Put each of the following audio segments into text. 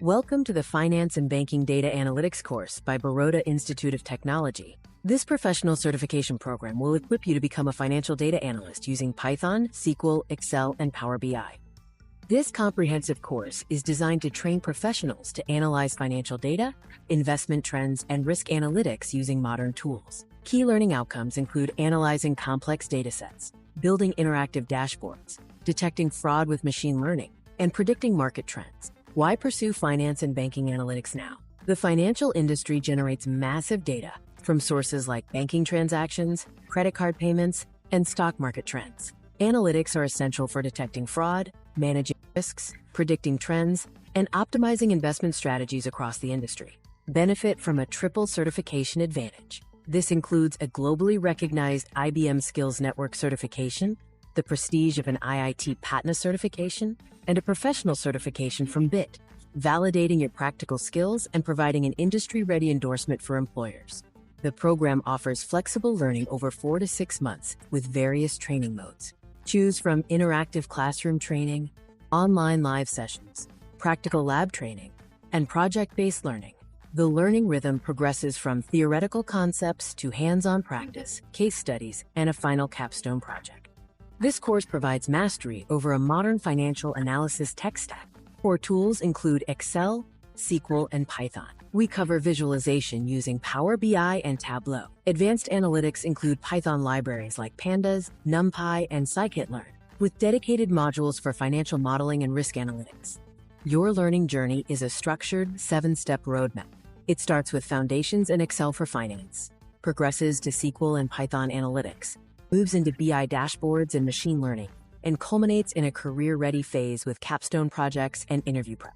Welcome to the Finance and Banking Data Analytics course by Baroda Institute of Technology. This professional certification program will equip you to become a financial data analyst using Python, SQL, Excel, and Power BI. This comprehensive course is designed to train professionals to analyze financial data, investment trends, and risk analytics using modern tools. Key learning outcomes include analyzing complex datasets, building interactive dashboards, detecting fraud with machine learning, and predicting market trends. Why pursue finance and banking analytics now? The financial industry generates massive data from sources like banking transactions, credit card payments, and stock market trends. Analytics are essential for detecting fraud, managing risks, predicting trends, and optimizing investment strategies across the industry. Benefit from a triple certification advantage. This includes a globally recognized IBM Skills Network certification, the prestige of an IIT Patna certification, and a professional certification from BIT, validating your practical skills and providing an industry-ready endorsement for employers. The program offers flexible learning over 4 to 6 months with various training modes. Choose from interactive classroom training, online live sessions, practical lab training, and project-based learning. The learning rhythm progresses from theoretical concepts to hands-on practice, case studies, and a final capstone project. This course provides mastery over a modern financial analysis tech stack. Core tools include Excel, SQL, and Python. We cover visualization using Power BI and Tableau. Advanced analytics include Python libraries like Pandas, NumPy, and scikit-learn, with dedicated modules for financial modeling and risk analytics. Your learning journey is a structured 7-step roadmap. It starts with foundations in Excel for finance, progresses to SQL and Python analytics, moves into BI dashboards and machine learning, and culminates in a career-ready phase with capstone projects and interview prep.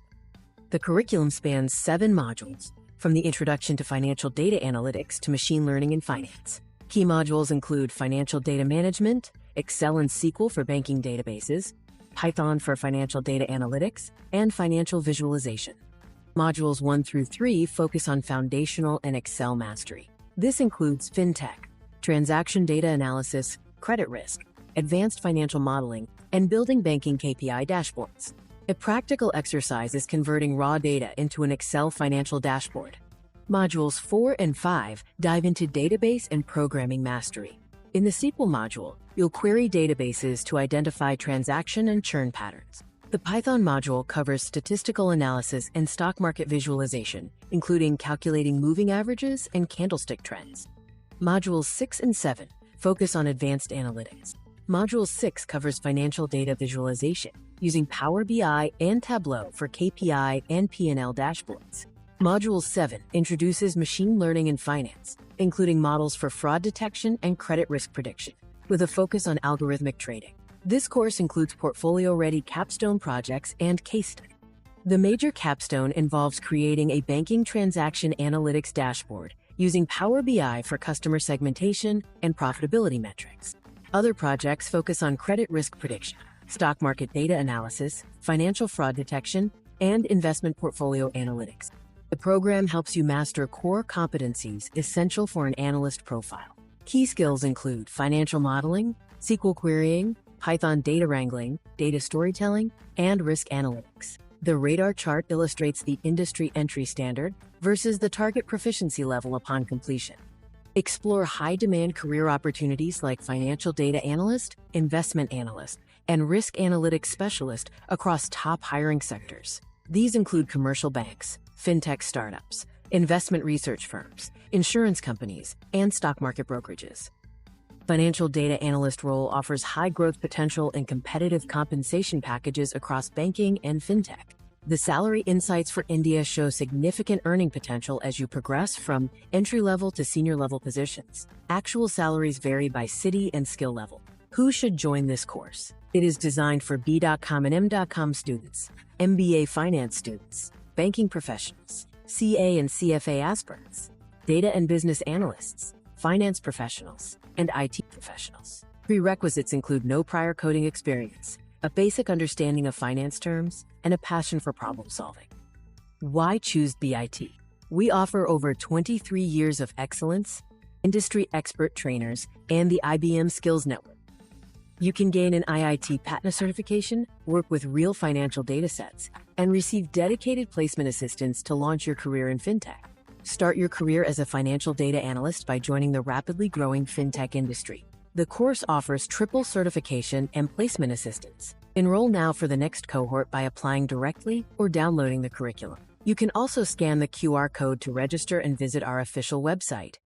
The curriculum spans 7 modules, from the introduction to financial data analytics to machine learning and finance. Key modules include financial data management, Excel and SQL for banking databases, Python for financial data analytics, and financial visualization. Modules 1 through 3 focus on foundational and Excel mastery. This includes FinTech, transaction data analysis, credit risk, advanced financial modeling, and building banking KPI dashboards. A practical exercise is converting raw data into an Excel financial dashboard. Modules 4 and 5 dive into database and programming mastery. In the SQL module, you'll query databases to identify transaction and churn patterns. The Python module covers statistical analysis and stock market visualization, including calculating moving averages and candlestick trends. Modules 6 and 7 focus on advanced analytics. Module 6 covers financial data visualization using Power BI and Tableau for KPI and P&L dashboards. Module 7 introduces machine learning and finance, including models for fraud detection and credit risk prediction, with a focus on algorithmic trading. This course includes portfolio-ready capstone projects and case studies. The major capstone involves creating a banking transaction analytics dashboard using Power BI for customer segmentation and profitability metrics. Other projects focus on credit risk prediction, stock market data analysis, financial fraud detection, and investment portfolio analytics. The program helps you master core competencies essential for an analyst profile. Key skills include financial modeling, SQL querying, Python data wrangling, data storytelling, and risk analytics. The radar chart illustrates the industry entry standard versus the target proficiency level upon completion. Explore high-demand career opportunities like financial data analyst, investment analyst, and risk analytics specialist across top hiring sectors. These include commercial banks, fintech startups, investment research firms, insurance companies, and stock market brokerages. Financial data analyst role offers high growth potential and competitive compensation packages across banking and fintech. The salary insights for India show significant earning potential as you progress from entry-level to senior-level positions. Actual salaries vary by city and skill level. Who should join this course? It is designed for B.Com and M.Com students, MBA finance students, banking professionals, CA and CFA aspirants, data and business analysts, finance professionals, and IT professionals. Prerequisites include no prior coding experience, a basic understanding of finance terms, and a passion for problem solving. Why choose BIT? We offer over 23 years of excellence, industry expert trainers, and the IBM Skills Network. You can gain an IIT Patna certification, work with real financial datasets, and receive dedicated placement assistance to launch your career in fintech. Start your career as a financial data analyst by joining the rapidly growing fintech industry. The course offers triple certification and placement assistance. Enroll now for the next cohort by applying directly or downloading the curriculum. You can also scan the QR code to register and visit our official website.